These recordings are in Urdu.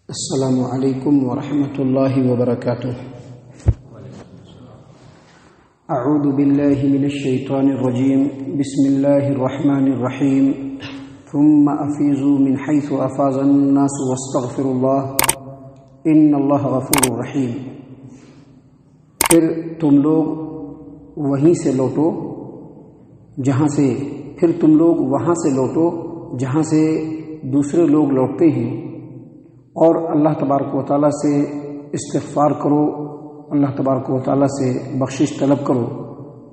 السلام علیکم ورحمۃ اللہ وبرکاتہ۔ اعوذ باللہ من الشیطان الرجیم، بسم اللہ الرحمن الرحیم۔ ثم افیضوا من حیث افاض الناس واستغفروا اللہ ان اللہ غفور رحیم۔ پھر تم لوگ وہیں سے لوٹو جہاں سے وہاں سے لوٹو جہاں سے دوسرے لوگ لوٹتے ہیں، اور اللہ تبارک و تعالیٰ سے استغفار کرو، اللہ تبارک و تعالیٰ سے بخشش طلب کرو،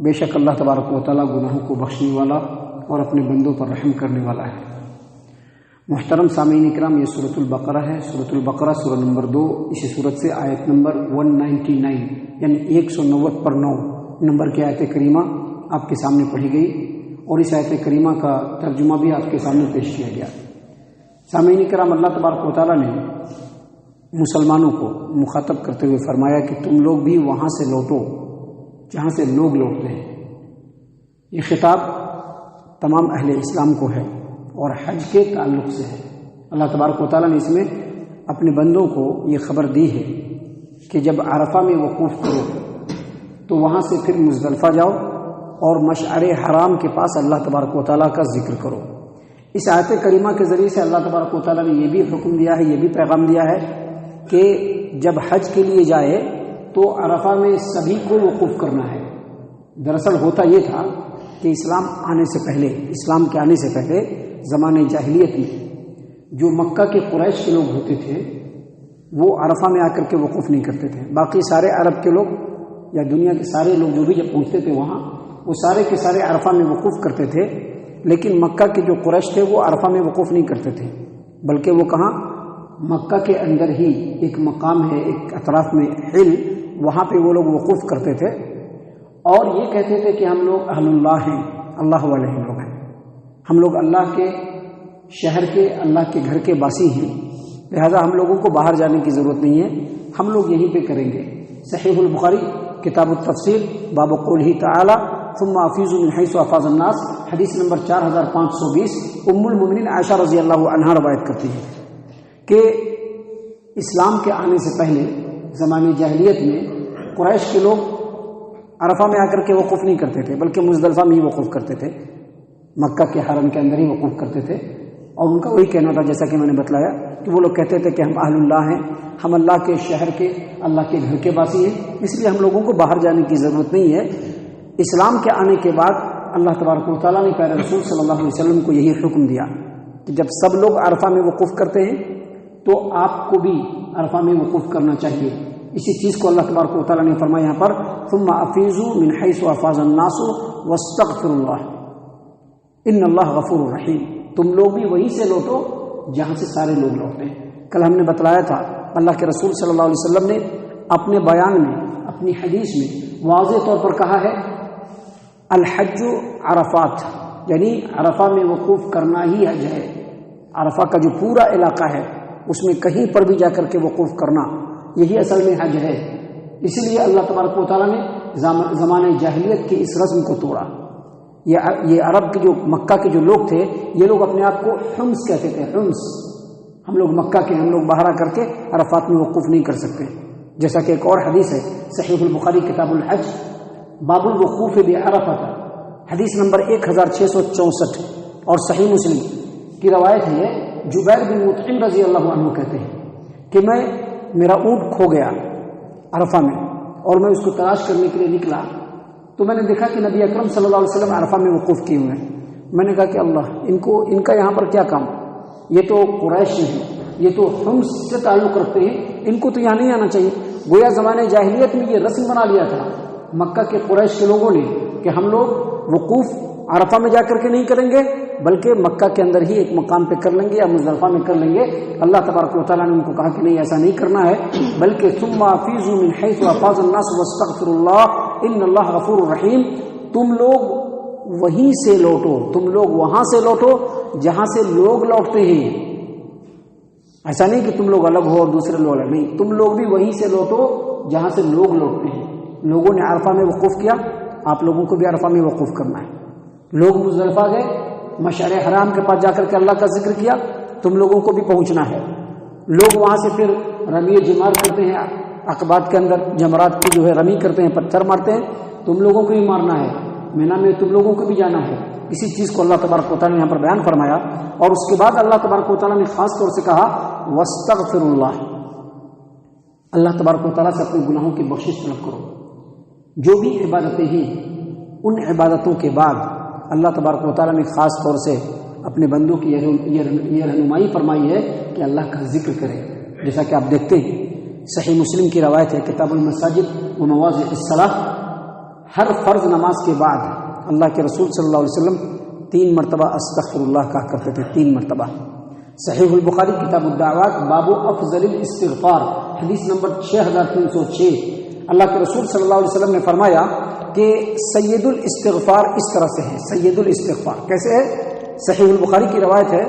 بے شک اللہ تبارک و تعالیٰ گناہوں کو بخشنے والا اور اپنے بندوں پر رحم کرنے والا ہے۔ محترم سامعین اکرام، یہ سورۃ البقرہ ہے۔ سورۃ البقرہ سورہ نمبر 2، اسی سورت سے آیت نمبر 199 یعنی 190 پر 9 نمبر کی آیت کریمہ آپ کے سامنے پڑھی گئی، اور اس آیت کریمہ کا ترجمہ بھی آپ کے سامنے پیش کیا گیا۔ سامعین کرام، اللہ تبارک و تعالیٰ نے مسلمانوں کو مخاطب کرتے ہوئے فرمایا کہ تم لوگ بھی وہاں سے لوٹو جہاں سے لوگ لوٹتے ہیں۔ یہ خطاب تمام اہل اسلام کو ہے اور حج کے تعلق سے ہے۔ اللہ تبارک و تعالیٰ نے اس میں اپنے بندوں کو یہ خبر دی ہے کہ جب عرفہ میں وقوف کرو تو وہاں سے پھر مزدلفہ جاؤ اور مشعر حرام کے پاس اللہ تبارک و تعالیٰ کا ذکر کرو۔ اس آیت کریمہ کے ذریعے سے اللہ تبارک و تعالیٰ نے یہ بھی حکم دیا ہے، یہ بھی پیغام دیا ہے کہ جب حج کے لیے جائے تو عرفہ میں سبھی کو وقوف کرنا ہے۔ دراصل ہوتا یہ تھا کہ اسلام کے آنے سے پہلے زمانے جاہلیت میں جو مکہ کے قریش کے لوگ ہوتے تھے وہ عرفہ میں آ کر کے وقوف نہیں کرتے تھے۔ باقی سارے عرب کے لوگ یا دنیا کے سارے لوگ جو بھی جب پہنچتے تھے وہاں، وہ سارے کے سارے عرفہ میں وقوف کرتے تھے، لیکن مکہ کے جو قریش تھے وہ عرفہ میں وقوف نہیں کرتے تھے، بلکہ وہ کہاں، مکہ کے اندر ہی ایک مقام ہے، ایک اطراف میں حل، وہاں پہ وہ لوگ وقوف کرتے تھے اور یہ کہتے تھے کہ ہم لوگ اہل اللہ ہیں، اللہ والے ہم لوگ ہیں، ہم لوگ اللہ کے شہر کے، اللہ کے گھر کے باسی ہیں، لہذا ہم لوگوں کو باہر جانے کی ضرورت نہیں ہے، ہم لوگ یہیں پہ کریں گے۔ صحیح البخاری کتاب التفسیر باب قولہ تعالی ثم افیضوا من حیث افاض الناس، حدیث نمبر 4520 ام المؤمنین عائشہ رضی اللہ عنہا روایت کرتی ہے کہ اسلام کے آنے سے پہلے زمانے جاہلیت میں قریش کے لوگ عرفہ میں آ کر کے وقوف نہیں کرتے تھے، بلکہ مزدلفہ میں ہی وقوف کرتے تھے، مکہ کے حرم کے اندر ہی وقوف کرتے تھے، اور ان کا وہی کہنا تھا جیسا کہ میں نے بتلایا کہ وہ لوگ کہتے تھے کہ ہم اہل اللہ ہیں، ہم اللہ کے شہر کے، اللہ کے گھر کے باسی ہیں، اس لیے ہم لوگوں کو باہر جانے کی ضرورت نہیں ہے۔ اسلام کے آنے کے بعد اللہ تبارک و تعالیٰ نے پیارے رسول صلی اللہ علیہ وسلم کو یہی حکم دیا کہ جب سب لوگ عرفہ میں وقوف کرتے ہیں تو آپ کو بھی عرفہ میں وقوف کرنا چاہیے۔ اسی چیز کو اللہ تبارک و تعالیٰ نے فرمایا یہاں پر ثم افیضوا من حیث افاض الناس واستغفروا اللہ ان اللہ غفور رحیم۔ تم لوگ بھی وہیں سے لوٹو جہاں سے سارے لوگ لوٹتے ہیں۔ کل ہم نے بتلایا تھا اللہ کے رسول صلی اللہ علیہ وسلم نے اپنے بیان میں، اپنی حدیث میں واضح طور پر کہا ہے الحج عرفات، یعنی عرفہ میں وقوف کرنا ہی حج ہے۔ عرفہ کا جو پورا علاقہ ہے اس میں کہیں پر بھی جا کر کے وقوف کرنا، یہی اصل میں حج ہے۔ اسی لیے اللہ تبارک و تعالیٰ نے زمانے جاہلیت کی اس رسم کو توڑا۔ یہ عرب کے جو مکہ کے جو لوگ تھے، یہ لوگ اپنے آپ کو حمص کہتے تھے، حمص، ہم لوگ مکہ کے، ہم لوگ باہر آ کر کے عرفات میں وقوف نہیں کر سکتے، جیسا کہ ایک اور حدیث ہے صحیح البخاری کتاب الحج باب الوقوف بعرفہ، حدیث نمبر 1664، اور صحیح مسلم کی روایت ہے، جبیر بن مطعم رضی اللہ عنہ کہتے ہیں کہ میرا اونٹ کھو گیا عرفہ میں، اور میں اس کو تلاش کرنے کے لیے نکلا تو میں نے دیکھا کہ نبی اکرم صلی اللہ علیہ وسلم عرفہ میں وقوف کیے ہوئے ہیں۔ میں نے کہا کہ اللہ، ان کا یہاں پر کیا کام، یہ تو قریش ہیں، یہ تو حمص سے تعلق رکھتے ہیں، ان کو تو یہاں نہیں آنا چاہیے۔ گویا زمانے جاہلیت میں یہ رسم بنا لیا تھا مکہ کے قریش کے لوگوں نے کہ ہم لوگ وقوف عرفہ میں جا کر کے نہیں کریں گے، بلکہ مکہ کے اندر ہی ایک مقام پہ کر لیں گے یا مزدلفہ میں کر لیں گے۔ اللہ تبارک و تعالیٰ نے ان کو کہا کہ نہیں، ایسا نہیں کرنا ہے، بلکہ ثم افیضوا من حیث افاض الناس واستغفروا اللہ ان اللہ غفور رحیم۔ تم لوگ وہیں سے لوٹو، تم لوگ وہاں سے لوٹو جہاں سے لوگ لوٹتے ہیں۔ ایسا نہیں کہ تم لوگ الگ ہو اور دوسرے لوگ الگ، نہیں، تم لوگ بھی وہیں سے لوٹو جہاں سے لوگ لوٹتے ہیں۔ لوگوں نے عرفہ میں وقوف کیا، آپ لوگوں کو بھی عرفہ میں وقوف کرنا ہے۔ لوگ مزدلفہ گئے، مشعر حرام کے پاس جا کر کے اللہ کا ذکر کیا، تم لوگوں کو بھی پہنچنا ہے۔ لوگ وہاں سے پھر رمی جمار کرتے ہیں، عقبات کے اندر جمرات کی جو ہے رمی کرتے ہیں، پتھر مارتے ہیں، تم لوگوں کو بھی مارنا ہے، مینا میں تم لوگوں کو بھی جانا ہے۔ اسی چیز کو اللہ تبارک و تعالیٰ نے یہاں پر بیان فرمایا، اور اس کے بعد اللہ تبارک و تعالیٰ نے خاص طور سے کہا واستغفر اللہ، اللہ تبارک و تعالیٰ سے اپنے گناہوں کی بخشش طلب کرو۔ جو بھی عبادتیں ہیں ان عبادتوں کے بعد اللہ تبارک و تعالیٰ نے خاص طور سے اپنے بندوں کی یہ رہنمائی فرمائی ہے کہ اللہ کا ذکر کرے، جیسا کہ آپ دیکھتے ہیں صحیح مسلم کی روایت ہے، کتاب المساجد و مواضع الصلاۃ، ہر فرض نماز کے بعد اللہ کے رسول صلی اللہ علیہ وسلم 3 مرتبہ استغفر اللہ کہا کرتے تھے، 3 مرتبہ۔ صحیح البخاری کتاب الدعوات باب افضل الاستغفار حدیث نمبر 6306، اللہ کے رسول صلی اللہ علیہ وسلم نے فرمایا کہ سید الاستغفار اس طرح سے ہے، سید الاستغفار کیسے ہے؟ صحیح البخاری کی روایت ہے،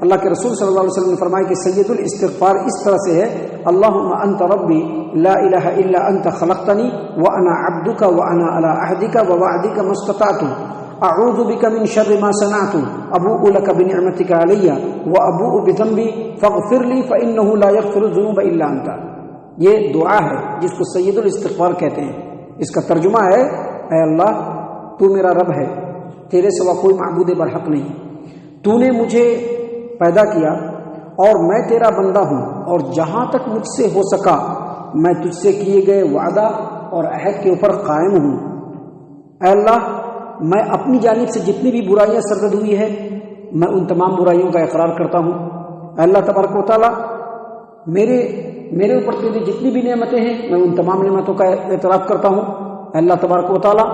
اللہ کے رسول صلی اللہ علیہ وسلم نے فرمایا کہ سید الاستغفار اس طرح سے ہے، اللہم انت ربی لا الہ الا انت خلقتنی وانا عبدک وانا علی عہدک ووعدک ما استطعت اعوذ بک من شر ما صنعت ابوء لک بنعمتک علی وابوء بذنبی فاغفر لی فانہ لا یغفر الذنوب الا انت۔ یہ دعا ہے جس کو سید الاستغفار کہتے ہیں۔ اس کا ترجمہ ہے، اے اللہ تو میرا رب ہے، تیرے سوا کوئی معبود برحق نہیں، تو نے مجھے پیدا کیا اور میں تیرا بندہ ہوں، اور جہاں تک مجھ سے ہو سکا میں تجھ سے کیے گئے وعدہ اور عہد کے اوپر قائم ہوں۔ اے اللہ میں اپنی جانب سے جتنی بھی برائیاں سرزد ہوئی ہے میں ان تمام برائیوں کا اقرار کرتا ہوں۔ اے اللہ تبارک و تعالیٰ میرے اوپر تیری جتنی بھی نعمتیں ہیں میں ان تمام نعمتوں کا اعتراف کرتا ہوں۔ اے اللہ تبارک و تعالیٰ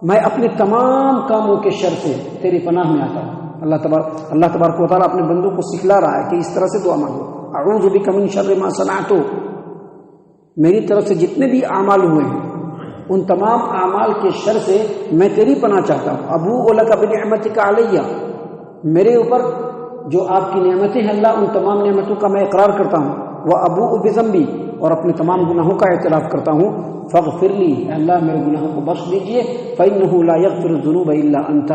میں اپنے تمام کاموں کے شر سے تیری پناہ میں آتا ہوں۔ اللہ تبارک و تعالیٰ اپنے بندوں کو سکھلا رہا ہے کہ اس طرح سے دعا مانگو، اعوذ بک من شر ما صنعت، میری طرف سے جتنے بھی اعمال ہوئے ہیں ان تمام اعمال کے شر سے میں تیری پناہ چاہتا ہوں۔ ابوء لک بنعمتک علی، میرے اوپر جو آپ کی نعمتیں ہیں اللہ ان تمام نعمتوں کا میں اقرار کرتا ہوں، وابوء بذنبی، اور اپنے تمام گناہوں کا اعتراف کرتا ہوں، فاغفر لی، اللہ میرے گناہوں کو بخش دیجئے، فانہ لا یغفر الذنوب الا انت،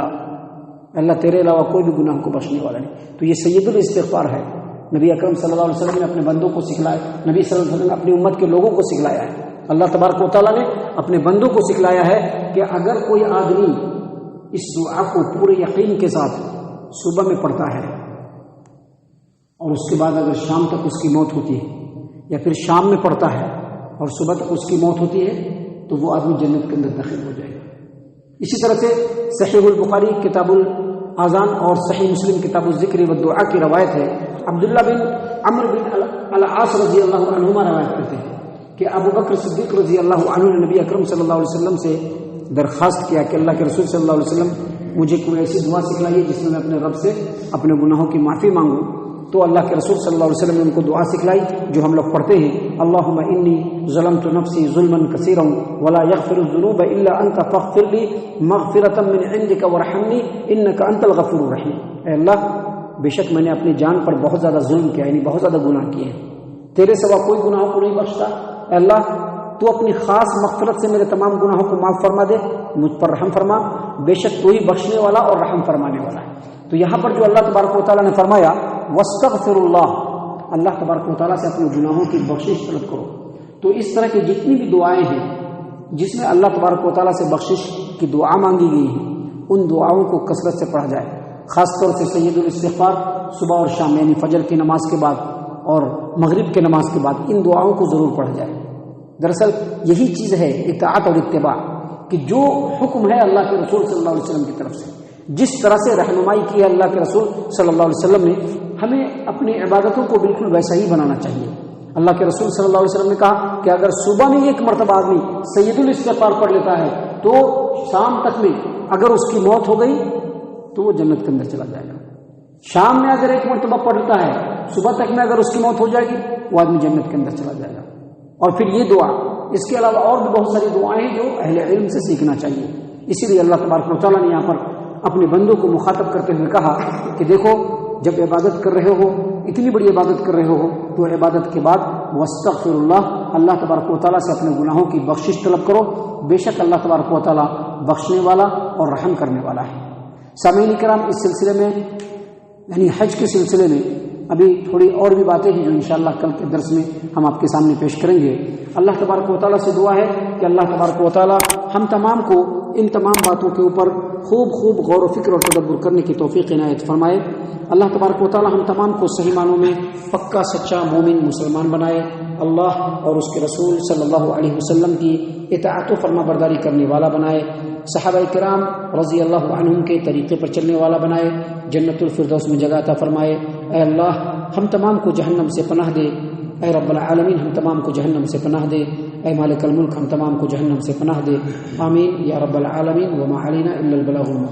اللہ تیرے علاوہ کوئی بھی گناہ کو بخشنے والا نہیں۔ تو یہ سید الاستغفار ہے، نبی اکرم صلی اللہ علیہ وسلم نے اپنے بندوں کو سکھلایا، نبی صلی اللہ علیہ وسلم نے اپنی امت کے لوگوں کو سکھلایا ہے، اللہ تبارک و تعالیٰ نے اپنے بندوں کو سکھلایا ہے کہ اگر کوئی آدمی اس دعا کو پورے یقین کے ساتھ صبح میں پڑھتا ہے اور اس کے بعد اگر شام تک اس کی موت ہوتی ہے، یا پھر شام میں پڑھتا ہے اور صبح تک اس کی موت ہوتی ہے، تو وہ آدمی جنت کے اندر داخل ہو جائے گا۔ اسی طرح سے صحیح البخاری کتاب الاذان اور صحیح مسلم کتاب الذکر والدعاء کی روایت ہے، عبداللہ بن عمرو بن العاص رضی اللہ عنہما روایت کرتے ہیں کہ ابو بکر صدیق رضی اللہ عنہ نے نبی اکرم صلی اللہ علیہ وسلم سے درخواست کیا کہ اللہ کے رسول صلی اللہ علیہ وسلم مجھے کوئی ایسی دعا سکھلائیے جس میں اپنے رب سے اپنے گناہوں کی معافی مانگوں۔ تو اللہ کے رسول صلی اللہ علیہ وسلم نے ان کو دعا سکھلائی جو ہم لوگ پڑھتے ہیں، اللہم انی ظلمت نفسی ظلما کثیرا ولا یغفر الذنوب الا انت فاغفر لی مغفرۃ من عندک وارحمنی انک انت الغفور الرحیم۔ اے اللہ بے شک میں نے اپنی جان پر بہت زیادہ ظلم کیا، یعنی بہت زیادہ گناہ کیے ہیں، تیرے سوا کوئی گناہوں کو نہیں بخشتا، اے اللہ تو اپنی خاص مغفرت سے میرے تمام گناہوں کو معاف فرما دے، مجھ پر رحم فرما، بے شک تو ہی بخشنے والا اور رحم فرمانے والا ہے۔ تو یہاں پر جو اللہ تبارک و تعالیٰ نے فرمایا واستغفر اللہ، اللہ تبارک و تعالیٰ سے اپنے گناہوں کی بخشش طلب کرو، تو اس طرح کی جتنی بھی دعائیں ہیں جس میں اللہ تبارک و تعالیٰ سے بخشش کی دعا مانگی گئی ہے ان دعاؤں کو کثرت سے پڑھا جائے، خاص طور سے سید الاستغفار صبح اور شام، یعنی فجر کی نماز کے بعد اور مغرب کی نماز کے بعد ان دعاؤں کو ضرور پڑھا جائے۔ دراصل یہی چیز ہے اطاعت اور اتباع، کہ جو حکم ہے اللہ کے رسول صلی اللہ علیہ وسلم کی طرف سے، جس طرح سے رہنمائی کی ہے اللہ کے رسول صلی اللہ علیہ وسلم نے، ہمیں اپنی عبادتوں کو بالکل ویسا ہی بنانا چاہیے۔ اللہ کے رسول صلی اللہ علیہ وسلم نے کہا کہ اگر صبح میں ایک مرتبہ آدمی سید الاستغفار پڑھ لیتا ہے تو شام تک میں اگر اس کی موت ہو گئی تو وہ جنت کے اندر چلا جائے گا۔ شام میں اگر ایک مرتبہ پڑھ لیتا ہے، صبح تک میں اگر اس کی موت ہو جائے گی وہ آدمی جنت کے اندر چلا جائے گا۔ اور پھر یہ دعا، اس کے علاوہ اور بھی بہت ساری دعائیں ہیں جو اہل علم سے سیکھنا چاہیے۔ اسی لیے اللہ تبارک و تعالیٰ نے یہاں پر اپنے بندوں کو مخاطب کرتے ہوئے کہا کہ دیکھو جب عبادت کر رہے ہو، اتنی بڑی عبادت کر رہے ہو، تو عبادت کے بعد واستغفر اللہ، اللہ تبارک و تعالیٰ سے اپنے گناہوں کی بخشش طلب کرو، بے شک اللہ تبارک و تعالیٰ بخشنے والا اور رحم کرنے والا ہے۔ سامعین کرام، اس سلسلے میں یعنی حج کے سلسلے میں ابھی تھوڑی اور بھی باتیں ہیں جو انشاءاللہ کل کے درس میں ہم آپ کے سامنے پیش کریں گے۔ اللہ تبارک و تعالیٰ سے دعا ہے کہ اللہ تبارک و تعالیٰ ہم تمام کو ان تمام باتوں کے اوپر خوب غور و فکر اور تدبر کرنے کی توفیق عنایت فرمائے۔ اللہ تبارک و تعالیٰ ہم تمام کو صحیح معنوں میں پکا سچا مومن مسلمان بنائے، اللہ اور اس کے رسول صلی اللہ علیہ وسلم کی اطاعت و فرما برداری کرنے والا بنائے، صحابہ کرام رضی اللہ عنہم کے طریقے پر چلنے والا بنائے، جنت الفردوس میں جگہ عطا فرمائے۔ اے اللہ ہم تمام کو جہنم سے پناہ دے، اے رب العالمین ہم تمام کو جہنم سے پناہ دے، اے مالک الملک ہم تمام کو جہنم سے پناہ دے، آمین یا رب العالمین۔ وما علینا الا البلاغ المبین۔